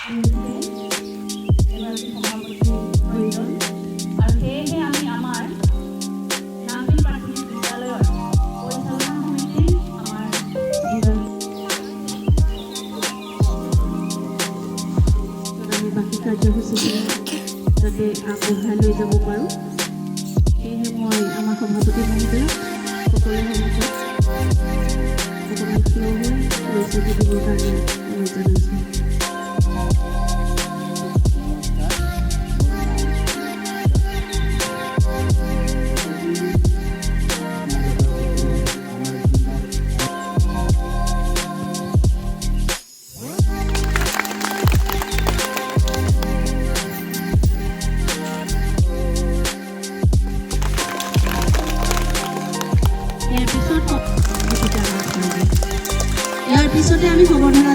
এগৰাকী সভাপতিৰ প্ৰয়োজন আৰু সেয়েহে আমি আমাৰ নামবিল প্ৰাথমিক বিদ্যালয়ৰ পৰিচালনা সমিতিৰ আমাৰ আমি বাকী কাৰ্যসূচীখিনি যাতে আগবঢ়াই লৈ যাব পাৰোঁ সেয়েহে মই আমাৰ সভাপতি মহোদয়ক সকলোৰে সন্মুখত অকণমান থিয় হৈ পৰিচয় দিবৰ কাৰণে অনুৰোধ জনাইছোঁ। ইয়াৰ পিছতে আমি সম্বৰ্ধনা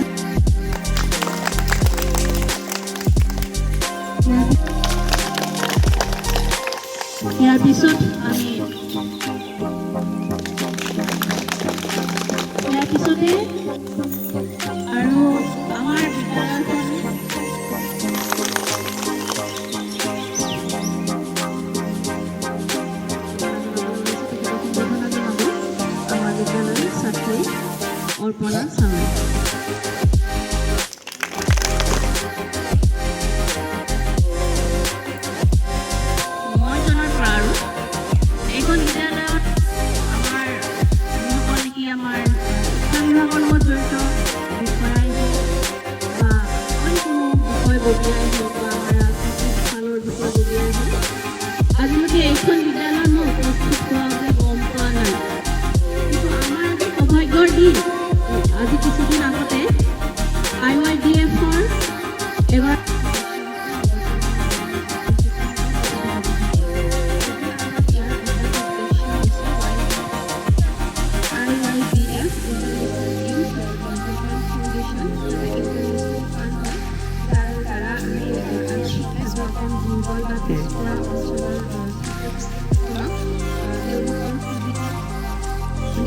ইয়াৰ পিছতে আৰু আমাৰ বিদ্যালয়খন আমাৰ বিদ্যালয়ৰ ছাত্ৰী অৰ্পণা চাউল। মই জনাৰ পৰা আৰু এইখন বিদ্যালয়ত আমাৰ যিসকল নেকি আমাৰ শিক্ষা বিভাগৰ লগত জড়িত বিষয়াই হওক বা অইন কোনো বিষয়ববীয়াই হওক বা আমাৰ ৰাজনৈতিক ফালৰ বিষয়ববীয়াই হওক আজিলৈকে এইখন বিদ্যালয়ত মই উপস্থিত হোৱা বুলি গম পোৱা নাই। কিন্তু আমাৰ আজি সৌভাগ্যৰ দিন। আজি কিছুদিন আগতে IYDF-ৰ এবাৰ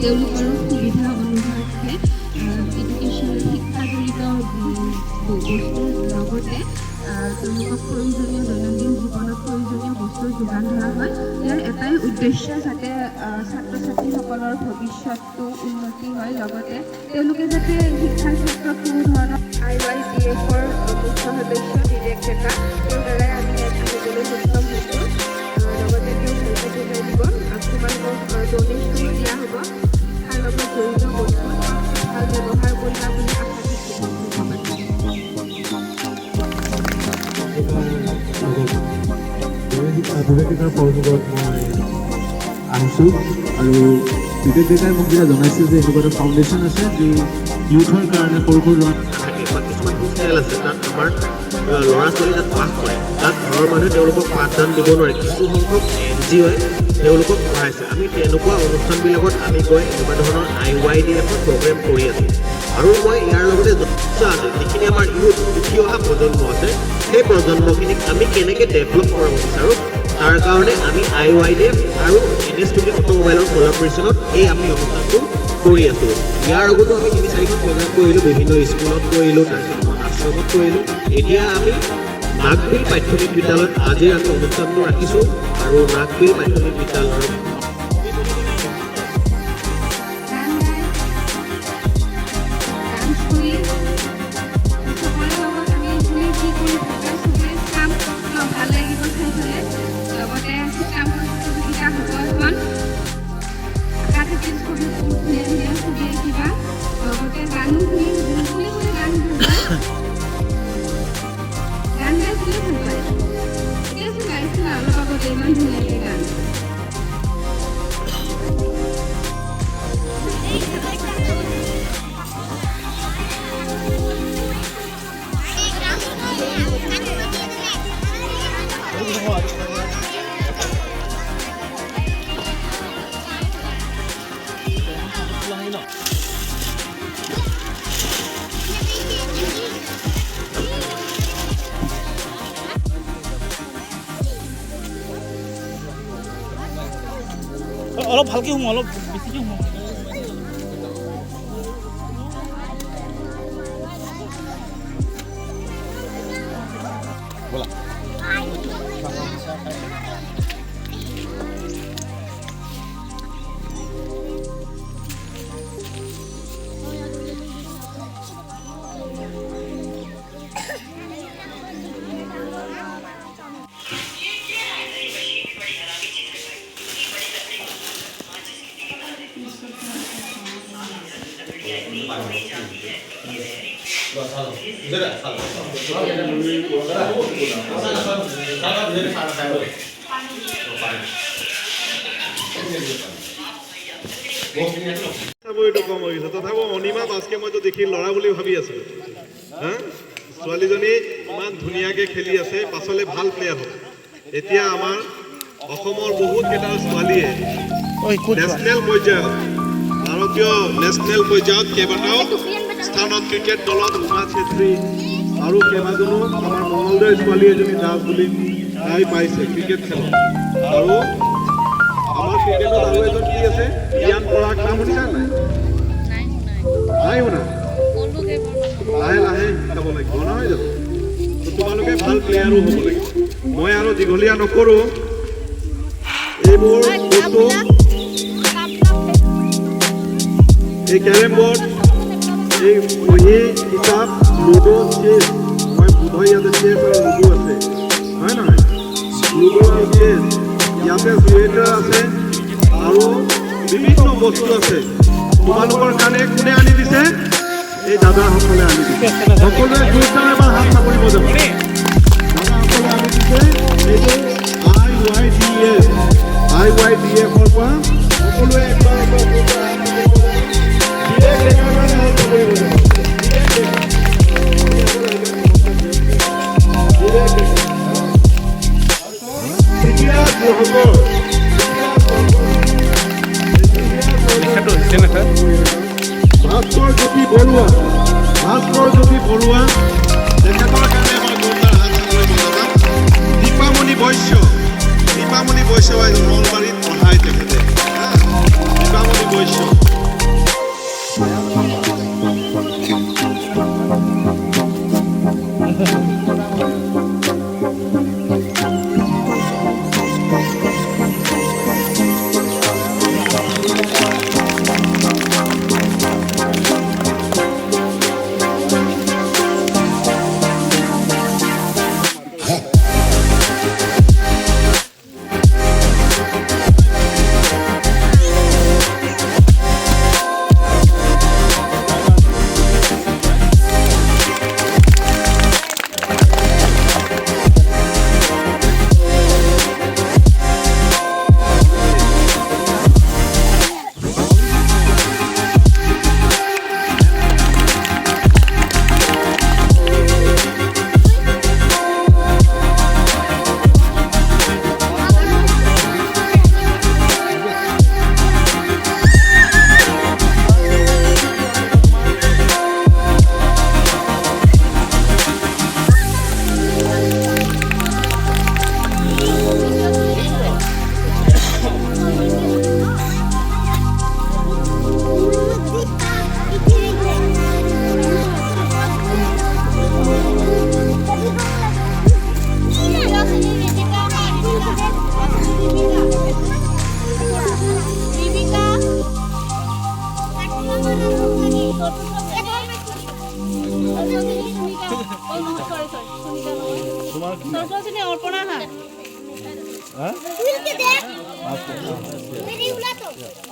তেওঁলোকৰ সুবিধা অনুসাৰে এডুকেশ্যন শিক্ষাজড়িত বস্তুৰ লগতে তেওঁলোকক প্ৰয়োজনীয় দৈনন্দিন জীৱনত প্ৰয়োজনীয় বস্তুৰ যোগান ধৰা হয়। ইয়াৰ এটাই উদ্দেশ্য যাতে ছাত্ৰ ছাত্ৰীসকলৰ ভৱিষ্যতটো উন্নতি হয়, লগতে তেওঁলোকে যাতে শিক্ষাৰ ক্ষেত্ৰত কোনো ধৰণৰ IYDF-ৰ মুখ্য সদস্য বিবেক ডেকা তেওঁৰ দ্বাৰাই আমি ইয়াত আহিবলৈ সক্ষম হৈছোঁ। লগতে তেওঁ ভালকৈ বুজাই দিব। তোমালোকক ডনেশ্যনো দিয়া হ'ব। শিক্ষাৰ লগত জড়িত বস্তু ভাল ব্যৱহাৰ কৰিবা বুলি আশা থাকিব। বিবেক ডেকাৰ সহযোগত মই আহিছোঁ আৰু বিবেক ডেকাই মোক যেতিয়া জনাইছিল যে এনেকুৱা এটা ফাউণ্ডেশ্যন আছে যি ইউথৰ কাৰণে সৰু সৰু ল'ৰা থাকে বা কিছুমান হোষ্টেল আছে তাত আমাৰ ল'ৰা ছোৱালী তাত পাঠ কৰে, তাত ঘৰৰ মানুহে তেওঁলোকক পাঠদান দিব নোৱাৰে, কিছু সংখ্যক NGOই তেওঁলোকক পঢ়াইছে। আমি তেনেকুৱা অনুষ্ঠানবিলাকত আমি গৈ এনেকুৱা ধৰণৰ IYDF-ৰ প্ৰগ্ৰেম কৰি আছোঁ আৰু মই ইয়াৰ লগতে যথেষ্ট আছে যিখিনি আমাৰ ইউথ উঠি অহা প্ৰজন্ম আছে সেই প্ৰজন্মখিনিক আমি কেনেকৈ ডেভেলপ কৰাব বিচাৰোঁ তাৰ কাৰণে আমি IYDF আৰু NSW অট'মোবাইলৰ কলাবৰেশ্যনত এই আমি অনুষ্ঠানটো কৰি আছোঁ। ইয়াৰ আগতো আমি 3-4খন প্ৰগ্ৰেম কৰিলোঁ, বিভিন্ন স্কুলত কৰিলোঁ, তাৰপিছত আশ্ৰমত কৰিলোঁ। এতিয়া আমি নাগবিল প্ৰাথমিক বিদ্যালয়ত আজি আমি অনুষ্ঠানটো ৰাখিছোঁ আৰু নাগবিল প্ৰাথমিক বিদ্যালয়ৰ অলপ ভালকে সোমোৱা, অলপ বেছিকে সোমোৱা। এইটো কম হৈ গৈছে তথাপিও অনিমা বাস্কে মইতো দেখি ল'ৰা বুলি ভাবি আছিলোঁ হা ছোৱালীজনী ইমান ধুনীয়াকৈ খেলি আছে পাছলৈ ভাল প্লেয়াৰ হ'ব এতিয়া আমাৰ অসমৰ বহুত কেইটা ছোৱালীয়ে নেশ্যনেল পৰ্যায়ত ভাৰতীয় নেশ্যনেল পৰ্যায়ত কেইবাটাও স্থানত ক্ৰিকেট দলত উমা চেত্ৰী আৰু কেইবাজনো আমাৰ মঙলদৈৰ ছোৱালী এজনী দাস বুলি তাই পাইছে ক্ৰিকেট খেলত আৰু আমাৰ ক্ৰিকেটত আৰু এজন কি আছে জ্ঞান পৰাগ নাম শুনিছা নাই নাই শুনা লাহে লাহে শিকাব লাগিব নহয় জানো তোমালোকে ভাল প্লেয়াৰো হ'ব লাগিব মই আৰু দীঘলীয়া নকৰোঁ এইবোৰ বস্তু এই কেৰম বৰ্ড এই বহি কিতাপ লুডো চেছ মই বোধহয় ইয়াতে চেছ আৰু লুডো আছে হয় নহয় লুডো আৰু চেছ ইয়াতে চুৱেটাৰ আছে আৰু বিভিন্ন বস্তু আছে তোমালোকৰ কাৰণে কোনে আনি দিছে এই দাদাসকলে আনি দিছে সকলোৱে দুইটাৰ এবাৰ হাত চাপৰিব যাব দাদাসকলে আনি দিছে এইটো IYDF-ৰ পৰা সকলোৱে একবাৰ ভাস্কৰ জ্যোতি বৰুৱা তেখেতৰ কাৰণে আমাৰ জোৰদাৰ হাত চাপৰিব দাদা দীপামণি বৈশ্য নলবাৰীত পঢ়ায় তেখেতে দীপামণি বৈশ্য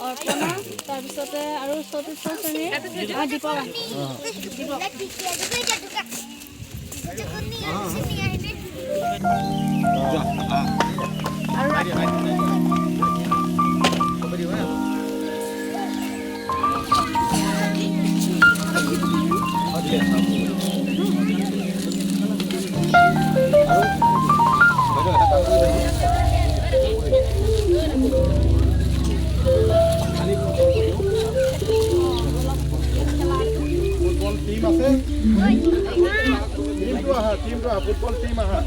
অৰ্পণা তাৰপিছতে আৰু চতুৰ্থ শ্ৰেণীৰ দীপক टीम আছে टीमটো আহা ফুটবল टीम আহা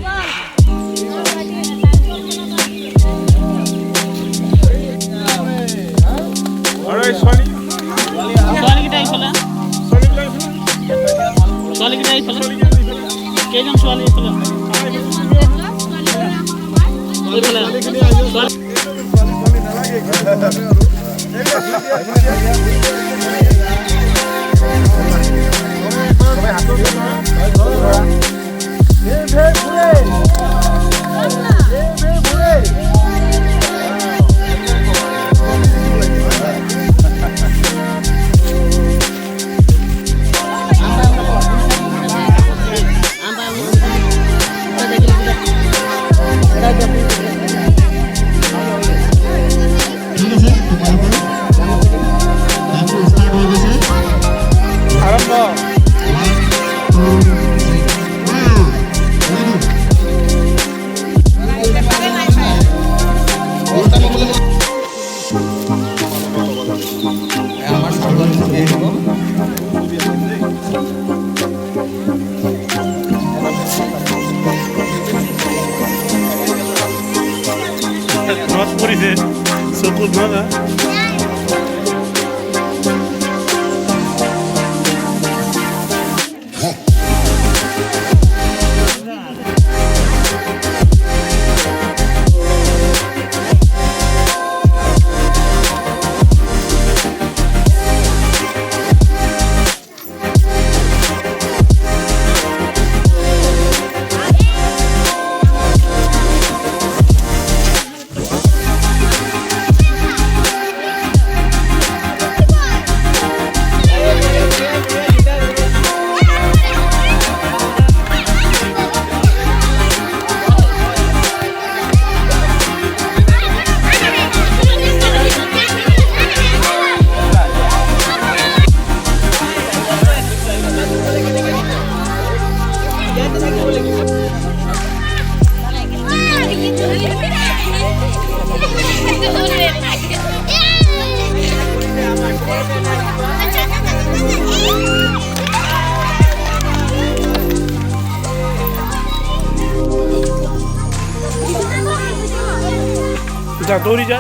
আৰে ছোৱালী কিটা আইছলা ছোৱালী কিটা আইছলা কেইজন ছোৱালী আইছলা ঘৰত পৰিছে চকুত ভাঙা যা দৌড়ি যা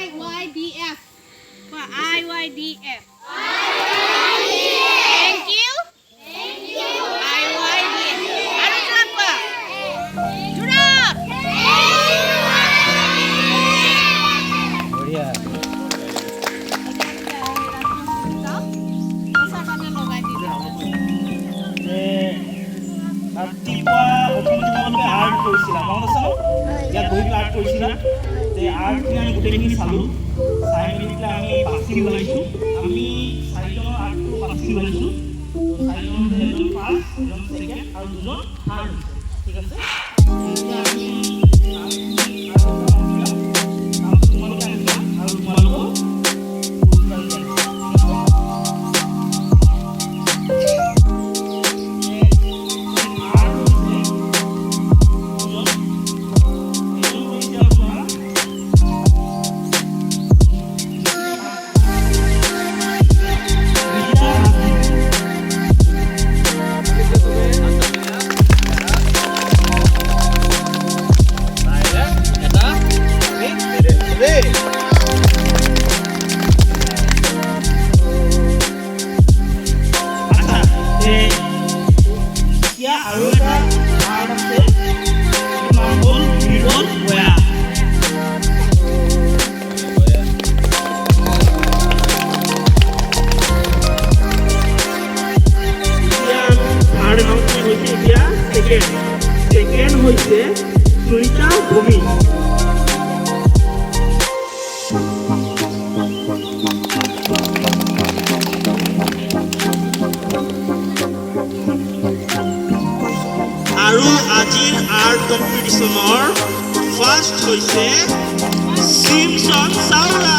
IYDF. IYDF. Thank you. IYDF. Ano surat pa? Surat. ৰাতিপুৱা তোমালোকে আৰ্ট কৰিছিলা মনত আছে ন ইয়াত বহি আৰ্ট কৰিছিলা যে আৰ্টখিনি আমি গোটেইখিনি চালোঁ চাই মেলি পেলাই আমি বাছি ওলাইছোঁ আমি চাৰিজনৰ আৰ্টটো বাছি ওলাইছোঁ চাৰিজনৰ এজন ফাৰ্ষ্ট এজন ছেকেণ্ড আৰু দুজন থাৰ্ড ঠিক আছে এতিয়া আমি তোমালোকে আহিবা আৰু তোমালোকক আৰু এটা আৰ্ট আছে তোমাৰ হ'ল বিৰল বয়া থাৰ্ড এনাউন্সমেণ্ট হৈছে এতিয়া ছেকেণ্ড হৈছে সুনিতা ভূমি আৰু আজিৰ আৰ্ট কম্পিটিশ্যনৰ ফাৰ্ষ্ট হৈছে চিমছন চাওলা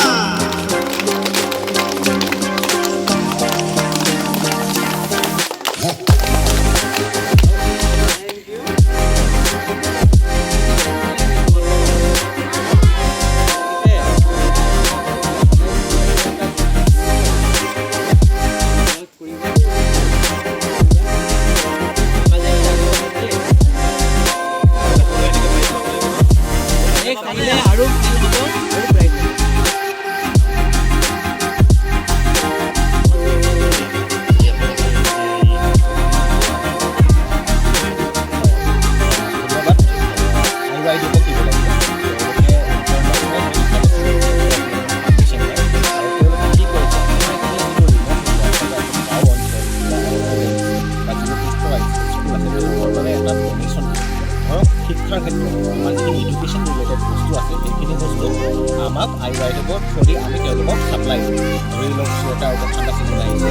Amen. আমাৰ যিখিনি এডুকেশ্যন ৰিলেটেড বস্তু আছে সেইখিনি বস্তু আমাক IYTubৰ থ্ৰুদি আমি তেওঁলোকক ছাপ্লাই কৰোঁ। ধৰি লওক চুৱেটাৰ এতিয়া ঠাণ্ডা ছিজন আহিছে,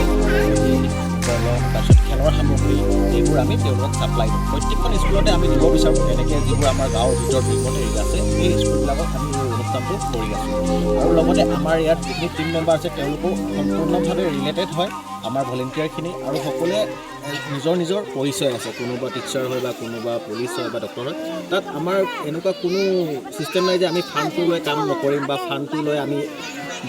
কলম, তাৰপিছত খেলৰ সামগ্ৰী এইবোৰ আমি তেওঁলোকক ছাপ্লাই দিওঁ। প্ৰত্যেকখন স্কুলতে আমি দিব বিচাৰোঁ, তেনেকৈ যিবোৰ আমাৰ গাঁৱৰ ভিতৰত ৰিম'ট এৰিয়া আছে সেই স্কুলবিলাকত আমি এই অনুষ্ঠানটো কৰি আছোঁ। আৰু লগতে আমাৰ ইয়াত যিখিনি টিম মেম্বাৰ আছে তেওঁলোকো সম্পূৰ্ণভাৱে ৰিলেটেড হয় আমাৰ ভলেণ্টিয়াৰখিনি, আৰু সকলোৱে নিজৰ নিজৰ পৰিচয় আছে, কোনোবা টিচাৰ হয় বা কোনোবা পুলিচ হয় বা ডক্টৰ হয়। তাত আমাৰ এনেকুৱা কোনো ছিষ্টেম নাই যে আমি ফাণ্ডটো লৈ কাম নকৰিম বা ফাণ্ডটো লৈ আমি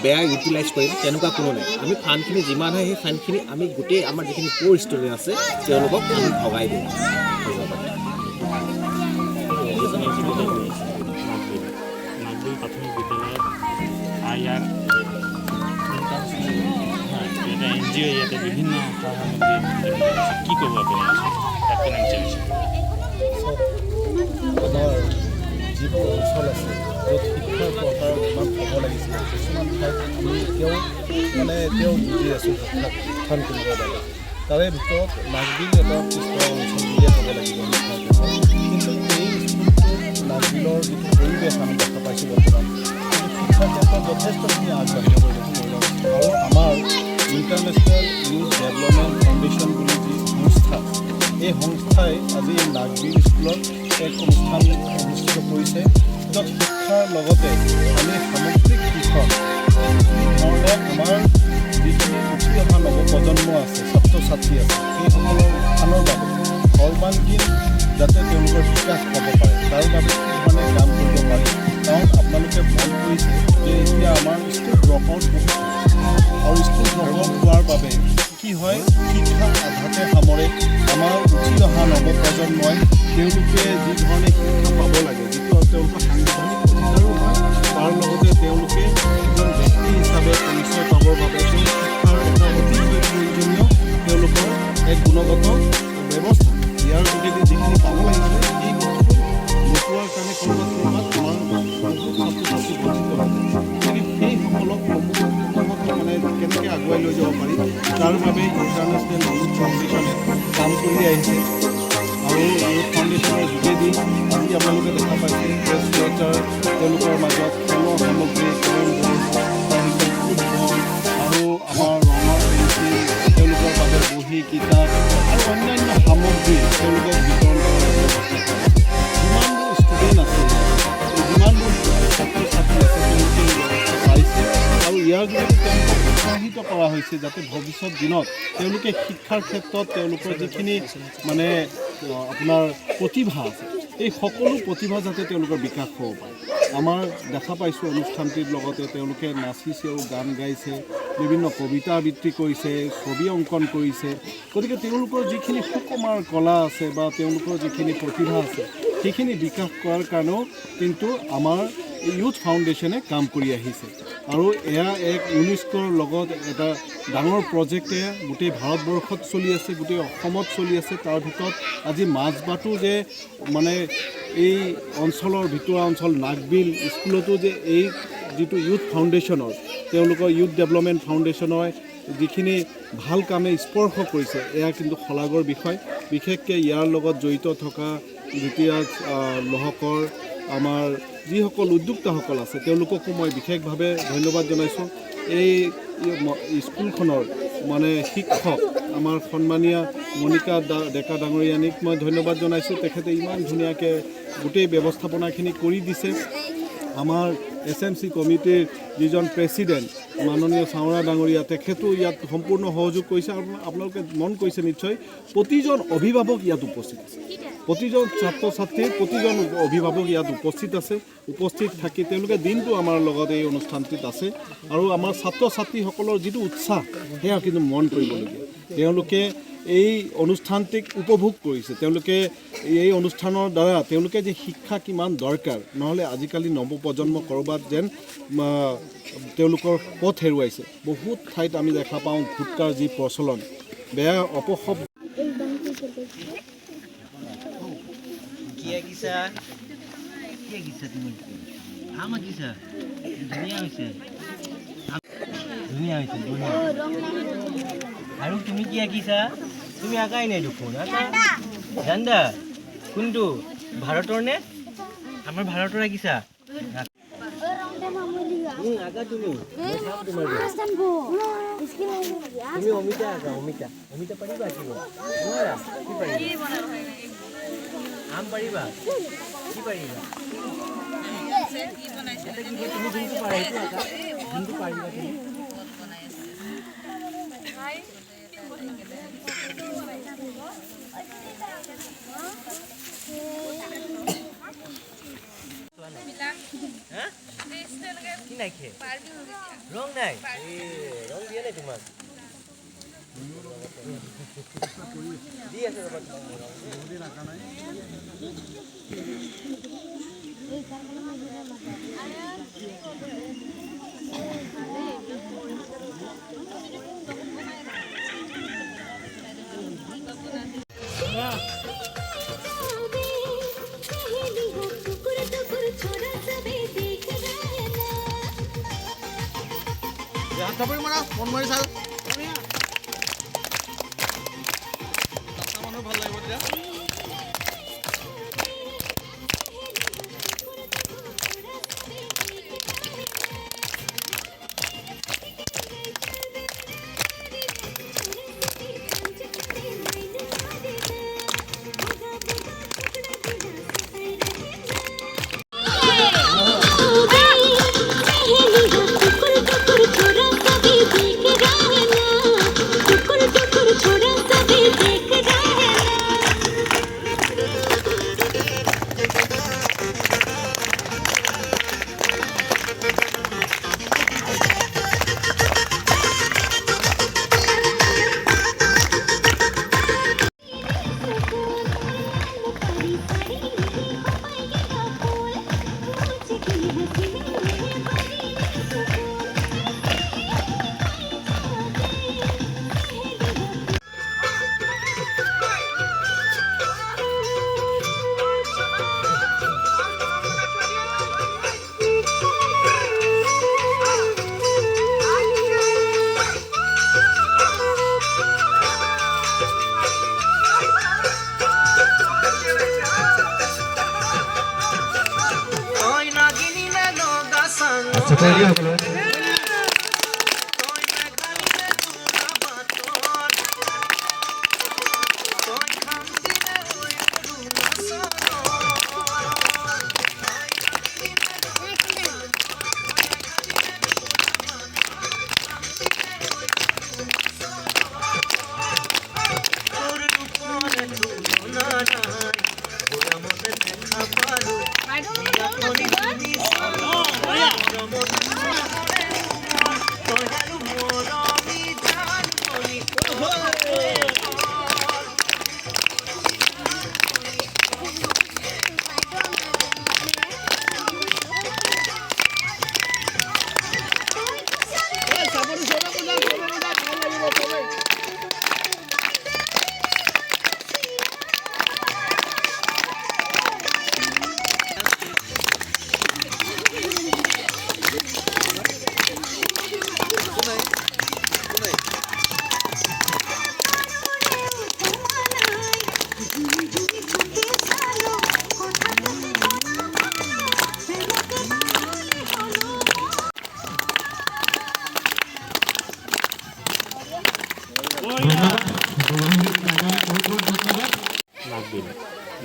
বেয়া ইউটিলাইজ কৰিম, তেনেকুৱা কোনো নাই। আমি ফাণ্ডখিনি যিমান হয় সেই ফাণ্ডখিনি আমি গোটেই আমাৰ যিখিনি ক'ৰ ষ্টুডেণ্ট আছে তেওঁলোকক আমি ভগাই দিওঁ। নাগবিল প্ৰাথমিক বিদ্যালয়ত ইয়াৰ এটা NGO ইয়াতে বিভিন্ন সা সামগ্ৰী কি ক'ব আপুনি তাত ফিনান্সিয়েল আমাৰ যিবোৰ অঞ্চল আছে য'ত শিক্ষাৰ প্ৰকাৰ ইমান হ'ব লাগিছিলে, কিছুমান ঠাইত আমি এতিয়াও বুজি আছোঁ শিক্ষাক উত্থান কৰিব লাগে। তাৰে ভিতৰত নাগবিল এটা পিছপৰা অঞ্চল বুলিয়ে ক'ব লাগিব শিক্ষাৰ ক্ষেত্ৰত। কিন্তু এই স্কুলটোত নাগবিলৰ যিটো পৰিৱেশ আমি দেখা পাইছোঁ বৰ্তমান, কিন্তু শিক্ষাৰ ক্ষেত্ৰত যথেষ্টখিনি আগবাঢ়িব পৰিলক্ষিত কৰিলোঁ। আৰু আমাৰ ইণ্টাৰনেশ্যনেল ইউথ ডেভেলপমেণ্ট ফাউণ্ডেশ্যন বুলি যি সংস্থা, এই সংস্থাই আজি নাগবিল স্কুলত এক অনুষ্ঠান অনুষ্ঠিত কৰিছে, য'ত শিক্ষাৰ লগতে আমি সামগ্ৰিক দিশত ধৰণে আমাৰ যিখিনি উঠি অহা নৱপ্ৰজন্ম আছে, ছাত্ৰ ছাত্ৰী আছে, সেইসকলৰ উত্থানৰ বাবে সৰ্বাংগীন যাতে তেওঁলোকৰ বিকাশ হ'ব পাৰে তাৰ বাবে কি ধৰণে কাম কৰিব পাৰি। কাৰণ আপোনালোকে মন কৰিছে যে এতিয়া আমাৰ স্কুল ড্ৰপ আউট বহুত আৰু স্কুল ড্ৰপ আউট হোৱাৰ বাবে কি হয়, শিক্ষা আধাতে সামৰে। আমাৰ উঠি অহা নৱপ্ৰজন্মই তেওঁলোকে যি ধৰণে শিক্ষা পাব লাগে, যিটো তেওঁলোকৰ সাংবিধানিক অধিকাৰো হয়, তাৰ লগতে তেওঁলোকে এজন ব্যক্তি হিচাপে পৰিচয় পাবৰ বাবে শিক্ষাৰ এটা অতি প্ৰয়োজনীয় তেওঁলোকৰ এক গুণগত ব্যৱস্থা, ইয়াৰ যোগেদি যিখিনি পাব লাগিছিলে এই বস্তুটো নোপোৱাৰ কাৰণে ক'ৰবাত আমাৰ ছাত্ৰ ছাত্ৰী বঞ্চিত হয়। গতিকে সেইসকলক কেনেকৈ আগুৱাই লৈ যাব পাৰি তাৰ বাবে ইণ্টাৰনেশ্যনেল ইউথ ফাউণ্ডেশ্যনে কাম কৰি আহিছে। আৰু ইউথ ফাউণ্ডেশ্যনৰ যোগেদি আজি আপোনালোকে দেখা পাইছে যে চুৱেটাৰ তেওঁলোকৰ মাজত খেলৰ সামগ্ৰী, কেৰম বৰ্ড, তাৰপিছত ফুটবল আৰু আমাৰ ৰঙৰ পেঞ্চিল, তেওঁলোকৰ বাবে বহী, কিতাপ আৰু অন্যান্য সামগ্ৰী তেওঁলোকক বিতৰণ কৰাৰ ব্যৱস্থা কৰা হৈছে। যিমানবোৰ ষ্টুডেণ্ট আছে, যিমানবোৰ ছাত্ৰ ছাত্ৰী আছে তেওঁলোকে এই ব্যৱস্থা পাইছে আৰু ইয়াৰ যোগেদি তেওঁলোকক উৎসাহিত কৰা হৈছে যাতে ভৱিষ্যত দিনত তেওঁলোকে শিক্ষাৰ ক্ষেত্ৰত তেওঁলোকৰ যিখিনি আপোনাৰ প্ৰতিভা আছে, এই সকলো প্ৰতিভা যাতে তেওঁলোকৰ বিকাশ হ'ব পাৰে। আমাৰ দেখা পাইছোঁ অনুষ্ঠানটিৰ লগতে তেওঁলোকে নাচিছেও, গান গাইছে, বিভিন্ন কবিতা আবৃত্তি কৰিছে, ছবি অংকন কৰিছে। গতিকে তেওঁলোকৰ যিখিনি সুকুমাৰ কলা আছে বা তেওঁলোকৰ যিখিনি প্ৰতিভা আছে সেইখিনি বিকাশ কৰাৰ কাৰণেও কিন্তু আমাৰ ইউথ ফাউণ্ডেশ্যনে কাম কৰি আহিছে। আৰু এয়া এক ইউনেস্কোৰ লগত এটা ডাঙৰ প্ৰজেক্টে গোটেই ভাৰতবৰ্ষত চলি আছে, গোটেই অসমত চলি আছে। তাৰ ভিতৰত আজি মাজবাটো যে এই অঞ্চলৰ ভিতৰুৱা অঞ্চল নাগবিল স্কুলতো যে এই যিটো ইউথ ফাউণ্ডেশ্যনৰ তেওঁলোকৰ ইউথ ডেভেলপমেণ্ট ফাউণ্ডেশ্যনৰ যিখিনি ভাল কামে স্পৰ্শ কৰিছে, এয়া কিন্তু শলাগৰ বিষয়। বিশেষকৈ ইয়াৰ লগত জড়িত থকা যেতিয়া লোহকৰ আমাৰ যিসকল উদ্যোক্তাসকল আছে তেওঁলোককো মই বিশেষভাৱে ধন্যবাদ জনাইছোঁ। এই স্কুলখনৰ শিক্ষক আমাৰ সন্মানীয় মণিকা ডেকা ডাঙৰীয়ানীক মই ধন্যবাদ জনাইছোঁ। তেখেতে ইমান ধুনীয়াকৈ গোটেই ব্যৱস্থাপনাখিনি কৰি দিছে। আমাৰ SMC কমিটিৰ যিজন প্ৰেছিডেণ্ট মাননীয় চাওৰা ডাঙৰীয়া, তেখেতো ইয়াত সম্পূৰ্ণ সহযোগ কৰিছে। আৰু আপোনালোকে মন কৰিছে নিশ্চয়, প্ৰতিজন অভিভাৱক ইয়াত উপস্থিত আছে, প্ৰতিজন ছাত্ৰ ছাত্ৰীৰ প্ৰতিজন অভিভাৱক ইয়াত উপস্থিত আছে। উপস্থিত থাকি তেওঁলোকে দিনটো আমাৰ লগত এই অনুষ্ঠানটিত আছে। আৰু আমাৰ ছাত্ৰ ছাত্ৰীসকলৰ যিটো উৎসাহ সেয়া কিন্তু মন কৰিবলগীয়া। তেওঁলোকে এই অনুষ্ঠানটিক উপভোগ কৰিছে। তেওঁলোকে এই অনুষ্ঠানৰ দ্বাৰা তেওঁলোকে যে শিক্ষা কিমান দৰকাৰ, নহ'লে আজিকালি নৱপ্ৰজন্ম ক'ৰবাত যেন তেওঁলোকৰ পথ হেৰুৱাইছে। বহুত ঠাইত আমি দেখা পাওঁ গুটকাৰ যি প্ৰচলন, বেয়া অপশব্দ আৰু তুমি কি আঁকিছা? তুমি আঁকাই নাই দেখোন। জানদা কোনটো ভাৰতৰ নে আমাৰ ভাড়াটো ৰাখিছা তুমি অমিতা আঁকা অমিতা পাৰিবা আঁকিব নোৱাৰা কি পাৰিবা আম পাৰিবা কি পাৰিবা তুমি যোনটো পাৰা সেইটো আঁকা যোনটো পাৰিবা তুমি কি নাই খে ৰং নাই ৰং দিয়া নাই তোমাক দি আছে মাৰা মন মাৰি চাল মানুহ ভাল লাগিব তেতিয়া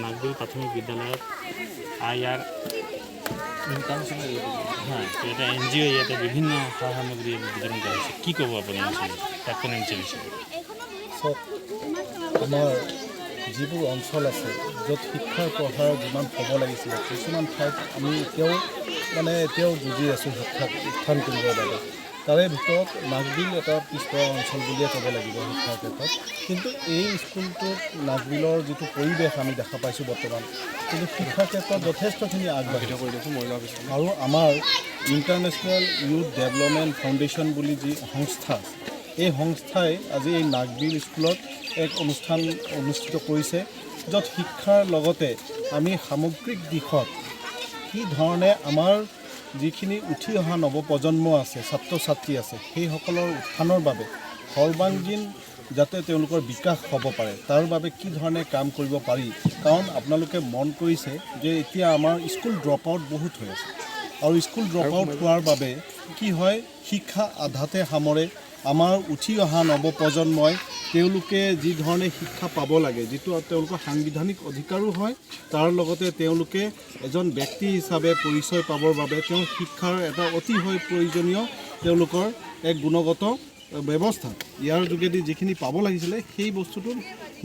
নাগবিল প্ৰাথমিক বিদ্যালয়ত ইয়াৰ এটা NGO ইয়াতে বিভিন্ন সা সামগ্ৰী বিতৰণ কৰা হৈছে কি ক'ব আপুনি প্ৰাক্তন NGO হিচাপে চাওক আমাৰ যিবোৰ অঞ্চল আছে য'ত শিক্ষাৰ প্ৰসাৰ যিমান হ'ব লাগিছিলে কিছুমান ঠাইত আমি এতিয়াও যুঁজি আছোঁ শিক্ষাক উত্থান কৰিবৰ বাবে তাৰে ভিতৰত নাগবিল এটা পিছপৰা অঞ্চল বুলিয়ে ক'ব লাগিব শিক্ষাৰ ক্ষেত্ৰত কিন্তু এই স্কুলটোত নাগবিলৰ যিটো পৰিৱেশ আমি দেখা পাইছোঁ বৰ্তমান কিন্তু শিক্ষাৰ ক্ষেত্ৰত যথেষ্টখিনি আগবাঢ়িত কৰি দিছোঁ মই ভাবিছোঁ আৰু আমাৰ ইণ্টাৰনেশ্যনেল ইউথ ডেভেলপমেণ্ট ফাউণ্ডেশ্যন বুলি যি সংস্থা এই সংস্থাই আজি এই নাগবিল স্কুলত এক অনুষ্ঠান অনুষ্ঠিত কৰিছে য'ত শিক্ষাৰ লগতে আমি সামগ্ৰিক দিশত কি ধৰণে আমাৰ যিখিনি উঠি অহা নৱপ্ৰজন্ম আছে ছাত্ৰ ছাত্ৰী আছে সেইসকলৰ উত্থানৰ বাবে সৰ্বাংগীন যাতে তেওঁলোকৰ বিকাশ হ'ব পাৰে তাৰ বাবে কি ধৰণে কাম কৰিব পাৰি কাৰণ আপোনালোকে মন কৰিছে যে এতিয়া আমাৰ স্কুল ড্ৰপ আউট বহুত হৈ আছে আৰু স্কুল ড্ৰপ আউট হোৱাৰ বাবে কি হয় শিক্ষা আধাতে সামৰে আমাৰ উঠি অহা নৱপ্ৰজন্মই তেওঁলোকে যি ধৰণে শিক্ষা পাব লাগে যিটো তেওঁলোকৰ সাংবিধানিক অধিকাৰো হয় তাৰ লগতে তেওঁলোকে এজন ব্যক্তি হিচাপে পৰিচয় পাবৰ বাবে তেওঁ শিক্ষাৰ এটা অতিশয় প্ৰয়োজনীয় তেওঁলোকৰ এক গুণগত ব্যৱস্থা ইয়াৰ যোগেদি যিখিনি পাব লাগিছিলে সেই বস্তুটো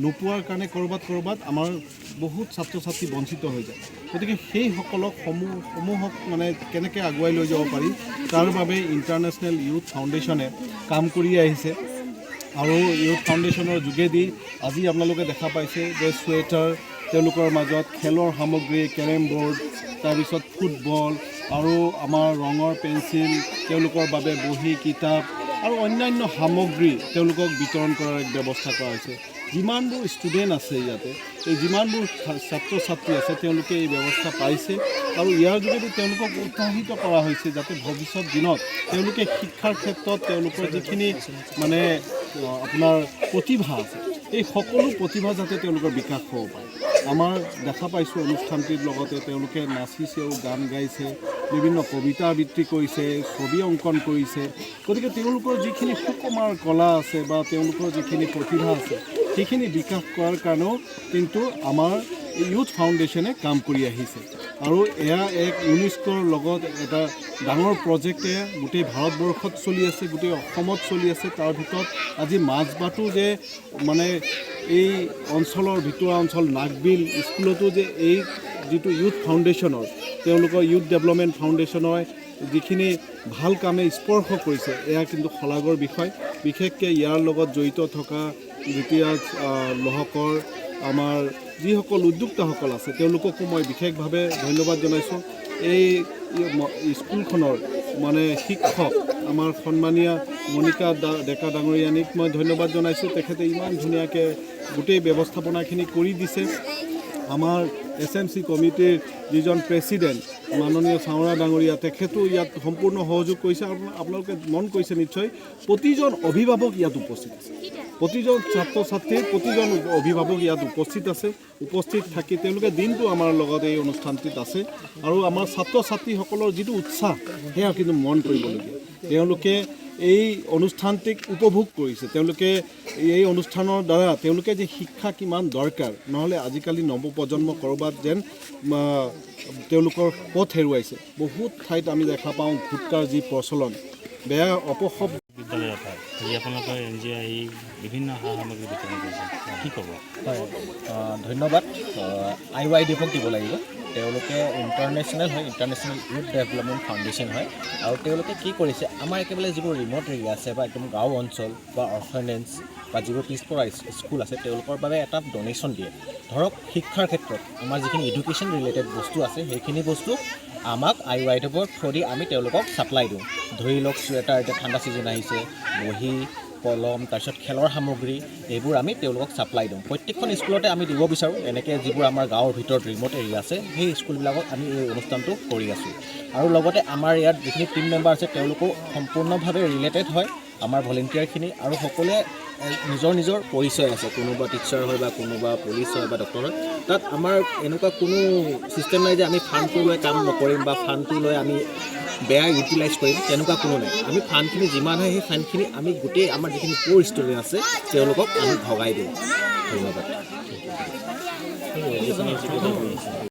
নোপোৱাৰ কাৰণে ক'ৰবাত আমাৰ বহুত ছাত্ৰ ছাত্ৰী বঞ্চিত হৈ যায় গতিকে সেইসকলক সমূহক মানে কেনেকৈ আগুৱাই লৈ যাব পাৰি তাৰ বাবে ইণ্টাৰনেশ্যনেল ইউথ ফাউণ্ডেশ্যনে কাম কৰি আহিছে আৰু ইউথ ফাউণ্ডেশ্যনৰ যোগেদি আজি আপোনালোকে দেখা পাইছে যে চুৱেটাৰ তেওঁলোকৰ মাজত খেলৰ সামগ্ৰী কেৰেম বৰ্ড তাৰপিছত ফুটবল আৰু আমাৰ ৰঙৰ পেঞ্চিল তেওঁলোকৰ বাবে বহি কিতাপ আৰু অন্যান্য সামগ্ৰী তেওঁলোকক বিতৰণ কৰাৰ এক ব্যৱস্থা কৰা হৈছে যিমানবোৰ ষ্টুডেণ্ট আছে ইয়াতে এই যিমানবোৰ ছাত্ৰ ছাত্ৰী আছে তেওঁলোকে এই ব্যৱস্থা পাইছে আৰু ইয়াৰ যোগেদি তেওঁলোকক উৎসাহিত কৰা হৈছে যাতে ভৱিষ্যত দিনত তেওঁলোকে শিক্ষাৰ ক্ষেত্ৰত তেওঁলোকৰ যিখিনি মানে আপোনাৰ প্ৰতিভা আছে এই সকলো প্ৰতিভা যাতে তেওঁলোকৰ বিকাশ হ'ব পাৰে আমাৰ দেখা পাইছোঁ অনুষ্ঠানটিৰ লগতে তেওঁলোকে নাচিছেও গান গাইছে বিভিন্ন কবিতা আবৃত্তি কৰিছে ছবি অংকন কৰিছে গতিকে তেওঁলোকৰ যিখিনি সুকুমাৰ কলা আছে বা তেওঁলোকৰ যিখিনি প্ৰতিভা আছে সেইখিনি বিকাশ কৰাৰ কাৰণেও কিন্তু আমাৰ ইউথ ফাউণ্ডেশ্যনে কাম কৰি আহিছে আৰু এয়া এক ইউনেস্কোৰ লগত এটা ডাঙৰ প্ৰজেক্টে গোটেই ভাৰতবৰ্ষত চলি আছে গোটেই অসমত চলি আছে তাৰ ভিতৰত আজি মাজবাটো যে মানে এই অঞ্চলৰ ভিতৰুৱা অঞ্চল নাগবিল স্কুলতো যে এই যিটো ইউথ ফাউণ্ডেশ্যনৰ তেওঁলোকৰ ইউথ ডেভেলপমেণ্ট ফাউণ্ডেশ্যনৰ যিখিনি ভাল কামে স্পৰ্শ কৰিছে এয়া কিন্তু শলাগৰ বিষয় বিশেষকৈ ইয়াৰ লগত জড়িত থকা ঋতুৰাজ লোহকৰ আমাৰ যিসকল উদ্যোক্তাসকল আছে তেওঁলোককো মই বিশেষভাৱে ধন্যবাদ জনাইছোঁ এই স্কুলখনৰ মানে শিক্ষক আমাৰ সন্মানীয় মণিকা ডেকা ডাঙৰীয়ানীক মই ধন্যবাদ জনাইছোঁ তেখেতে ইমান ধুনীয়াকৈ গোটেই ব্যৱস্থাপনাখিনি কৰি দিছে আমাৰ SMC কমিটিৰ যিজন প্ৰেছিডেণ্ট মাননীয় চাওৰা ডাঙৰীয়া তেখেতো ইয়াত সম্পূৰ্ণ সহযোগ কৰিছে আপোনালোকে মন কৰিছে নিশ্চয় প্ৰতিজন অভিভাৱক ইয়াত উপস্থিত আছে প্ৰতিজন ছাত্ৰ ছাত্ৰীৰ প্ৰতিজন অভিভাৱক ইয়াত উপস্থিত থাকি তেওঁলোকে দিনটো আমাৰ লগত এই অনুষ্ঠানটিত আছে আৰু আমাৰ ছাত্ৰ ছাত্ৰীসকলৰ যিটো উৎসাহ সেয়া কিন্তু মন কৰিবলগীয়া তেওঁলোকে এই অনুষ্ঠানটিক উপভোগ কৰিছে তেওঁলোকে এই অনুষ্ঠানৰ দ্বাৰা তেওঁলোকে যে শিক্ষা কিমান দৰকাৰ নহ'লে আজিকালি নৱপ্ৰজন্ম ক'ৰবাত যেন তেওঁলোকৰ পথ হেৰুৱাইছে বহুত ঠাইত আমি দেখা পাওঁ গুটকাৰ যি প্ৰচলন বেয়া অপশব্দ বিদ্যালয়ৰ পৰা আজি আপোনালোকৰ NGO এই বিভিন্ন সা সামগ্ৰী বিতৰণ কৰিছে কি ক'ব হয় ধন্যবাদ IYDFক দিব লাগিব তেওঁলোকে ইণ্টাৰনেশ্যনেল হয় ইণ্টাৰনেশ্যনেল ইউথ ডেভেলপমেণ্ট ফাউণ্ডেশ্যন হয় আৰু তেওঁলোকে কি কৰিছে আমাৰ একেবাৰে যিবোৰ ৰিম'ট এৰিয়া আছে বা একদম গাঁও অঞ্চল বা অৰ্ফেনেজ বা যিবোৰ পিছপৰা স্কুল আছে তেওঁলোকৰ বাবে এটা ডনেশ্যন দিয়ে ধৰক শিক্ষাৰ ক্ষেত্ৰত আমাৰ যিখিনি এডুকেশ্যন ৰিলেটেড বস্তু আছে সেইখিনি বস্তু আমাক IYDFৰ থ্ৰুদি আমি তেওঁলোকক ছাপ্লাই দিওঁ ধৰি লওক চুৱেটাৰ এতিয়া ঠাণ্ডা ছিজন আহিছে বহি কলম তাৰপিছত খেলৰ সামগ্ৰী এইবোৰ আমি তেওঁলোকক ছাপ্লাই দিওঁ প্ৰত্যেকখন স্কুলতে আমি দিব বিচাৰোঁ এনেকৈ যিবোৰ আমাৰ গাঁৱৰ ভিতৰত ৰিম'ট এৰিয়া আছে সেই স্কুলবিলাকত আমি এই অনুষ্ঠানটো কৰি আছোঁ আৰু লগতে আমাৰ ইয়াত যিখিনি টিম মেম্বাৰ আছে তেওঁলোকো সম্পূৰ্ণভাৱে ৰিলেটেড হয় আমাৰ ভলেণ্টিয়াৰখিনি আৰু সকলোৱে নিজৰ পৰিচয় আছে কোনোবা টিচাৰ হয় বা কোনোবা পুলিচ হয় বা ডক্টৰ হয় তাত আমাৰ এনেকুৱা কোনো ছিষ্টেম নাই যে আমি ফাণ্ডটো লৈ কাম নকৰিম বা ফাণ্ডটো লৈ আমি বেয়া ইউটিলাইজ কৰিম তেনেকুৱা কোনো নাই আমি ফাণ্ডখিনি যিমান হয় সেই ফাণ্ডখিনি আমি গোটেই আমাৰ যিখিনি ক'ৰ ষ্টুডেণ্ট আছে তেওঁলোকক আমি ভগাই দিওঁ ধন্যবাদ